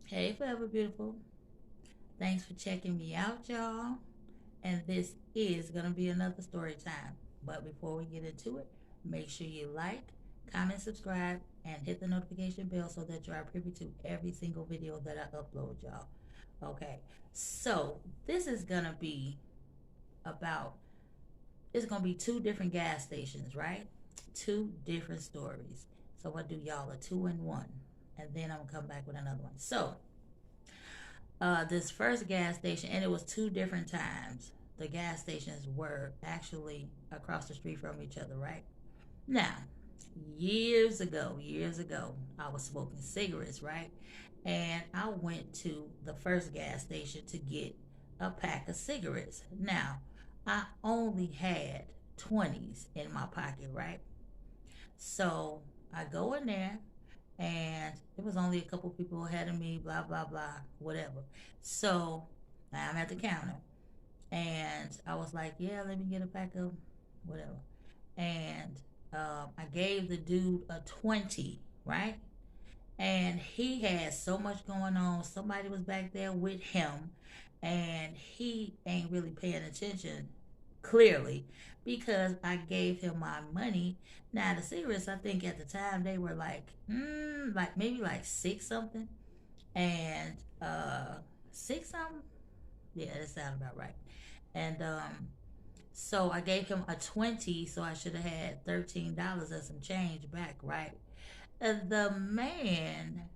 Hey, Forever Beautiful. Thanks for checking me out, y'all. And this is going to be another story time. But before we get into it, make sure you like, comment, subscribe, and hit the notification bell so that you are privy to every single video that I upload, y'all. Okay, so this is going to be about, it's going to be two different gas stations, right? Two different stories. So I'm going to do y'all a two in one. And then I'm going to come back with another one. So, this first gas station, and it was two different times. The gas stations were actually across the street from each other, right? Now, years ago, I was smoking cigarettes, right? And I went to the first gas station to get a pack of cigarettes. Now, I only had 20s in my pocket, right? So I go in there, and it was only a couple people ahead of me, blah, blah, blah, whatever. So I'm at the counter, and I was like, yeah, let me get a pack of whatever. And I gave the dude a 20, right? And he had so much going on. Somebody was back there with him, and he ain't really paying attention, clearly, because I gave him my money. Now the cigarettes, I think at the time they were like maybe like six something, and six something. Yeah, that sounds about right. And so I gave him a 20, so I should have had $13 and some change back, right? The man,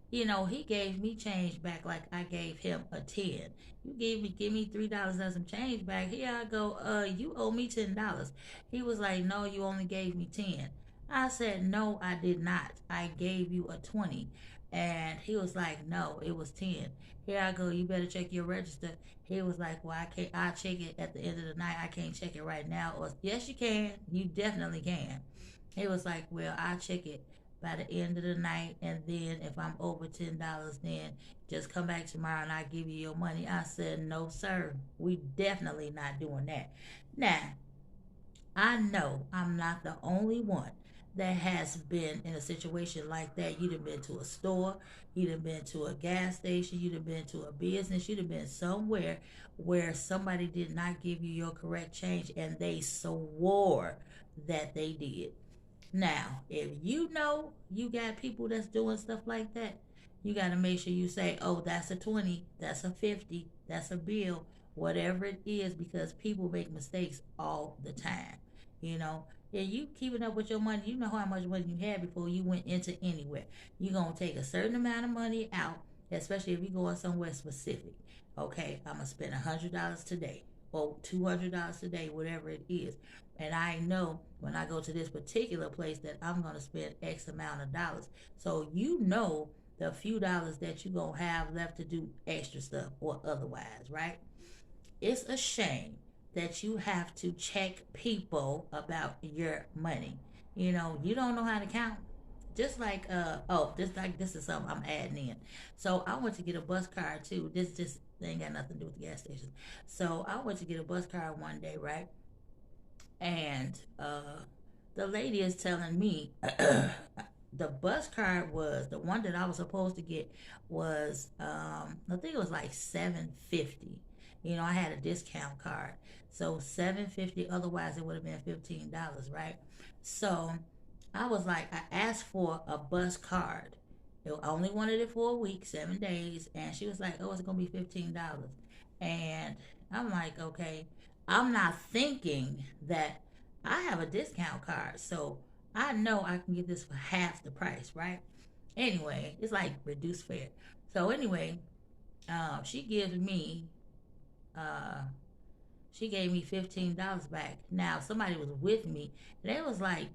he gave me change back like I gave him a 10. You give me $3 and some change back. Here I go, you owe me $10. He was like, no, you only gave me 10. I said, no, I did not. I gave you a 20. And he was like, no, it was 10. Here I go, you better check your register. He was like, well, I'll check it at the end of the night. I can't check it right now. Or, yes, you can. You definitely can. He was like, well, I'll check it by the end of the night, and then if I'm over $10, then just come back tomorrow and I'll give you your money. I said, no, sir, we definitely not doing that. Now, I know I'm not the only one that has been in a situation like that. You'd have been to a store, you'd have been to a gas station, you'd have been to a business, you'd have been somewhere where somebody did not give you your correct change and they swore that they did. Now, if you know you got people that's doing stuff like that, you got to make sure you say, oh, that's a 20, that's a 50, that's a bill, whatever it is, because people make mistakes all the time. You know, and you keeping up with your money, you know how much money you had before you went into anywhere. You're going to take a certain amount of money out, especially if you're going somewhere specific. Okay, I'm going to spend $100 today or $200 today, whatever it is. And I know when I go to this particular place that I'm going to spend X amount of dollars. So you know the few dollars that you're going to have left to do extra stuff or otherwise, right? It's a shame that you have to check people about your money. You don't know how to count. Just like this is something I'm adding in. So I went to get a bus card too. This just ain't got nothing to do with the gas station. So I went to get a bus card one day, right? And the lady is telling me the bus card was the one that I was supposed to get was I think it was like 750. I had a discount card, so 750. Otherwise, it would have been $15, right? So I was like, I asked for a bus card. I only wanted it for a week, 7 days, and she was like, "Oh, it's gonna be $15." And I'm like, okay. I'm not thinking that I have a discount card, so I know I can get this for half the price, right? Anyway, it's like reduced fare. So anyway, she gives me, uh, she gave me $15 back. Now somebody was with me, and they was like,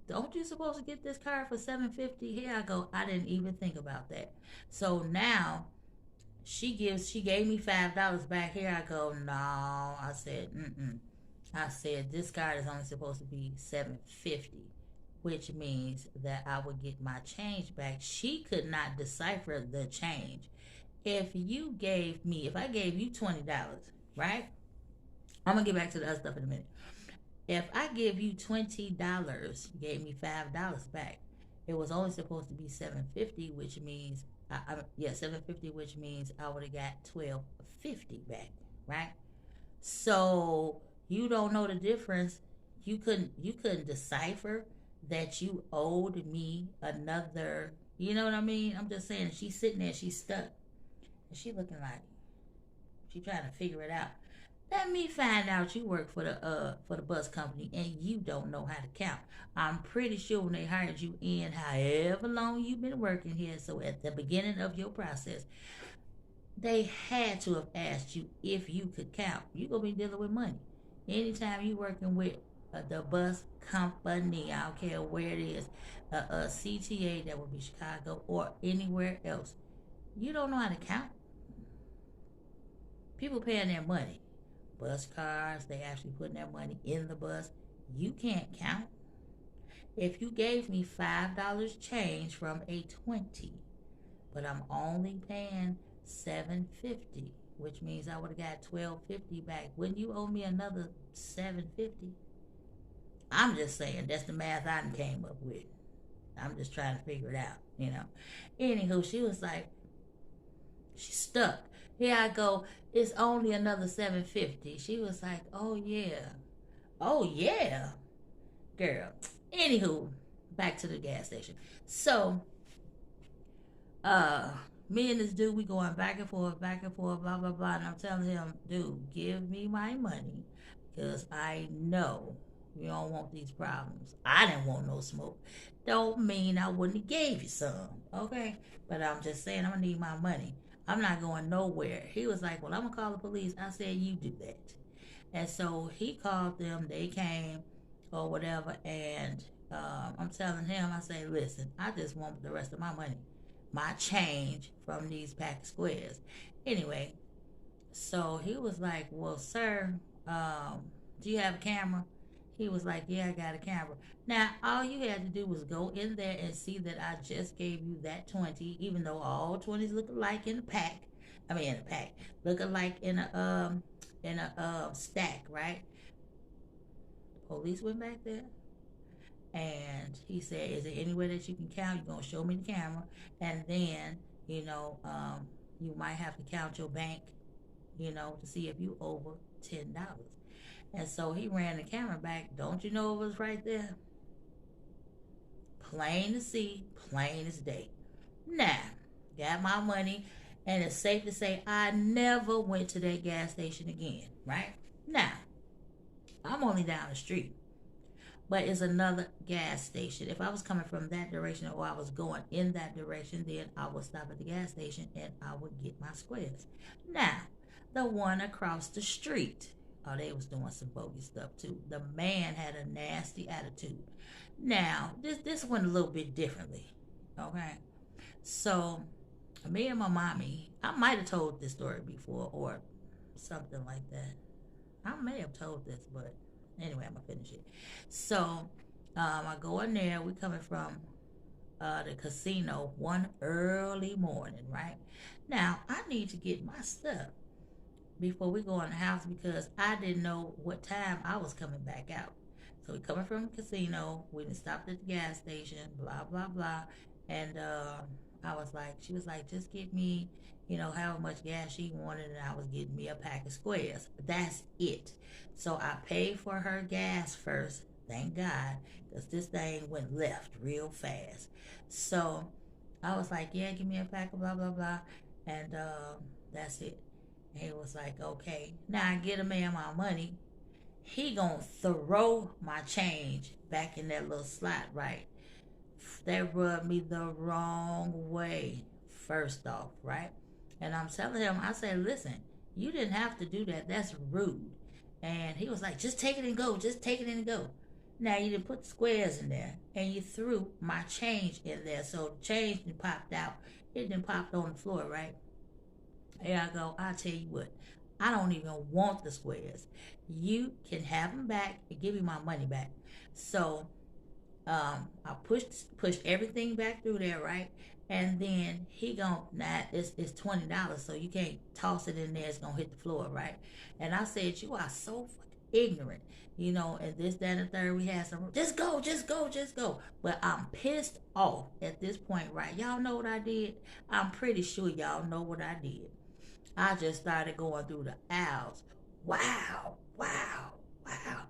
"Don't you supposed to get this card for 750?" Here I go. I didn't even think about that. So now she gave me $5 back. Here I go. No, I said, mm-mm. I said this card is only supposed to be 750, which means that I would get my change back. She could not decipher the change. If I gave you $20, right? I'm gonna get back to the other stuff in a minute. If I give you $20, you gave me $5 back. it was only supposed to be 750, which means yeah, 750, which means I would have got 1250 back, right? So you don't know the difference. You couldn't decipher that you owed me another. You know what I mean? I'm just saying. She's sitting there. She's stuck, and she looking like she trying to figure it out. Let me find out you work for the bus company and you don't know how to count. I'm pretty sure when they hired you in, however long you've been working here, so at the beginning of your process, they had to have asked you if you could count. You're gonna be dealing with money. Anytime you working with the bus company, I don't care where it is, a CTA, that would be Chicago or anywhere else, you don't know how to count. People paying their money. Bus cars, they actually putting their money in the bus. You can't count. If you gave me $5 change from a 20, but I'm only paying 750, which means I would have got 1250 back. Wouldn't you owe me another 750? I'm just saying that's the math I came up with. I'm just trying to figure it out. Anywho, she was like, she's stuck. Here I go. It's only another 750. She was like, oh yeah. Oh yeah. Girl. Anywho, back to the gas station. So, me and this dude, we going back and forth, blah blah blah. And I'm telling him, dude, give me my money, because I know you don't want these problems. I didn't want no smoke. Don't mean I wouldn't have gave you some, okay? But I'm just saying I'm gonna need my money. I'm not going nowhere. He was like, well, I'm gonna call the police. I said, you do that. And so he called them. They came or whatever. And I'm telling him, I say, listen, I just want the rest of my money, my change from these pack of squares. Anyway, so he was like, well, sir, do you have a camera? He was like, yeah, I got a camera. Now, all you had to do was go in there and see that I just gave you that 20, even though all 20s look alike in the pack. I mean, in a pack. Look alike in a stack, right? The police went back there. And he said, is there any way that you can count? You're going to show me the camera. And then, you might have to count your bank, to see if you over $10. And so he ran the camera back. Don't you know it was right there? Plain to see, plain as day. Now, got my money, and it's safe to say I never went to that gas station again, right? Now, I'm only down the street, but it's another gas station. If I was coming from that direction or I was going in that direction, then I would stop at the gas station and I would get my squares. Now, the one across the street, oh, they was doing some bogus stuff too. The man had a nasty attitude. Now, this went a little bit differently, okay? So, me and my mommy, I might have told this story before or something like that. I may have told this, but anyway, I'm going to finish it. So, I go in there. We coming from the casino one early morning, right? Now, I need to get my stuff before we go in the house because I didn't know what time I was coming back out. So we coming from the casino. We done stopped at the gas station, blah, blah, blah. And she was like, just get me, however much gas she wanted. And I was getting me a pack of squares. That's it. So I paid for her gas first, thank God, because this thing went left real fast. So I was like, yeah, give me a pack of blah, blah, blah. And that's it. And he was like, okay. Now I get a man my money. He gonna throw my change back in that little slot, right? That rubbed me the wrong way, first off, right? And I'm telling him, I said, listen, you didn't have to do that. That's rude. And he was like, just take it and go. Just take it and go. Now, you didn't put squares in there, and you threw my change in there. So the change didn't popped out. It didn't popped on the floor, right? Here I go. I'll tell you what. I don't even want the squares. You can have them back and give me my money back. So I pushed everything back through there, right? And then he it's $20, so you can't toss it in there. It's gonna hit the floor, right? And I said, you are so fucking ignorant, you know, and this, that, and the third. We had some, just go, just go, just go. But I'm pissed off at this point, right? Y'all know what I did? I'm pretty sure y'all know what I did. I just started going through the aisles. Wow, wow, wow.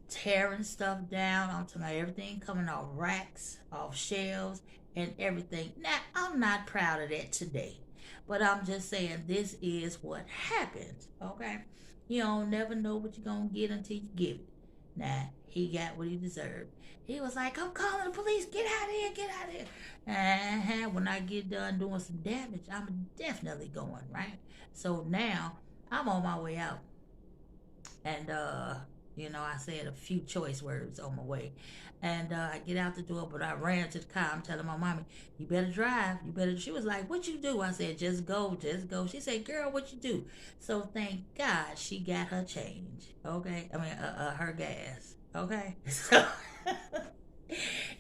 Tearing stuff down. I'm talking about everything coming off racks, off shelves, and everything. Now, I'm not proud of that today. But I'm just saying this is what happens, okay? You don't never know what you're going to get until you get it. Now, he got what he deserved. He was like, I'm calling the police. Get out of here. Get out of here. When I get done doing some damage, I'm definitely going, right? So now I'm on my way out. And, you know, I said a few choice words on my way. And I get out the door, but I ran to the car. I'm telling my mommy, you better drive. You better. She was like, what you do? I said, just go, just go. She said, girl, what you do? So thank God she got her change. Okay. I mean, her gas. Okay. So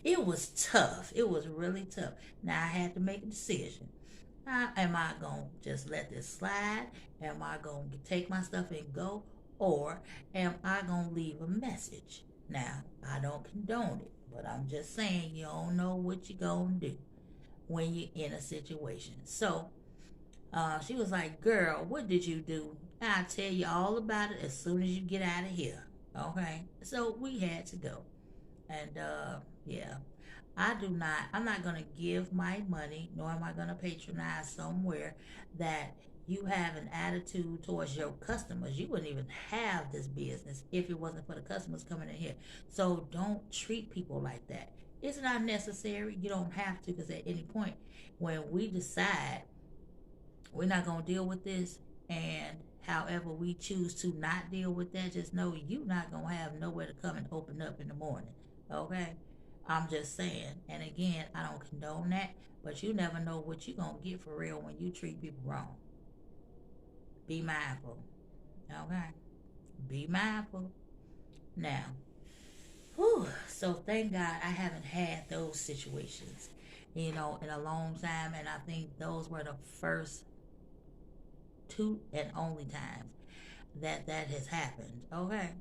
it was tough. It was really tough. Now I had to make a decision. Am I going to just let this slide? Am I going to take my stuff and go? Or am I going to leave a message? Now, I don't condone it, but I'm just saying you don't know what you're going to do when you're in a situation. So, she was like, girl, what did you do? I'll tell you all about it as soon as you get out of here. Okay? So, we had to go. And, yeah. I'm not going to give my money, nor am I going to patronize somewhere that you have an attitude towards your customers. You wouldn't even have this business if it wasn't for the customers coming in here. So don't treat people like that. It's not necessary. You don't have to, because at any point when we decide we're not going to deal with this, and however we choose to not deal with that, just know you're not going to have nowhere to come and open up in the morning. Okay? I'm just saying. And again, I don't condone that, but you never know what you're going to get for real when you treat people wrong. Be mindful. Okay? Be mindful. Now, so thank God I haven't had those situations, you know, in a long time. And I think those were the first two and only times that has happened. Okay?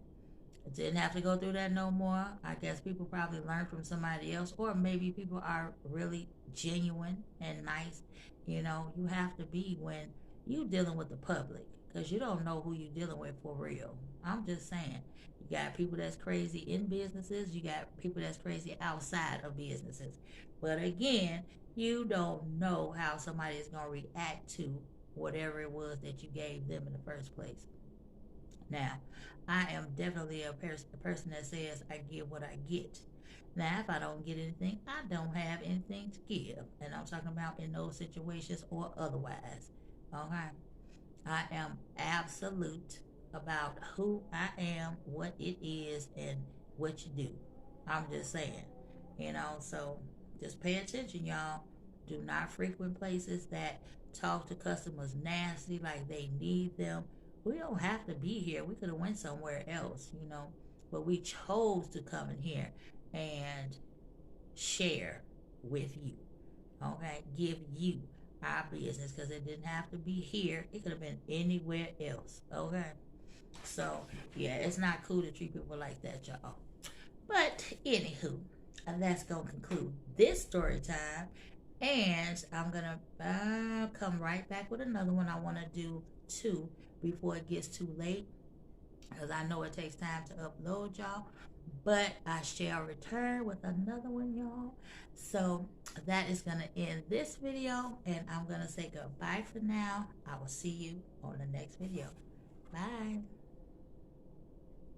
Didn't have to go through that no more. I guess people probably learned from somebody else, or maybe people are really genuine and nice. You know, you have to be when you dealing with the public, because you don't know who you dealing with for real. I'm just saying. You got people that's crazy in businesses. You got people that's crazy outside of businesses. But again, you don't know how somebody is going to react to whatever it was that you gave them in the first place. Now, I am definitely a person that says I give what I get. Now, if I don't get anything, I don't have anything to give. And I'm talking about in those situations or otherwise. Okay? I am absolute about who I am, what it is, and what you do. I'm just saying. You know, so just pay attention, y'all. Do not frequent places that talk to customers nasty like they need them. We don't have to be here. We could have went somewhere else, you know. But we chose to come in here and share with you. Okay? Give you our business, because it didn't have to be here. It could have been anywhere else. Okay? So, yeah, it's not cool to treat people like that, y'all. But, anywho, that's going to conclude this story time. And I'm going to come right back with another one. I want to do two before it gets too late, because I know it takes time to upload, y'all. But I shall return with another one, y'all. So that is going to end this video, and I'm going to say goodbye for now. I will see you on the next video. Bye.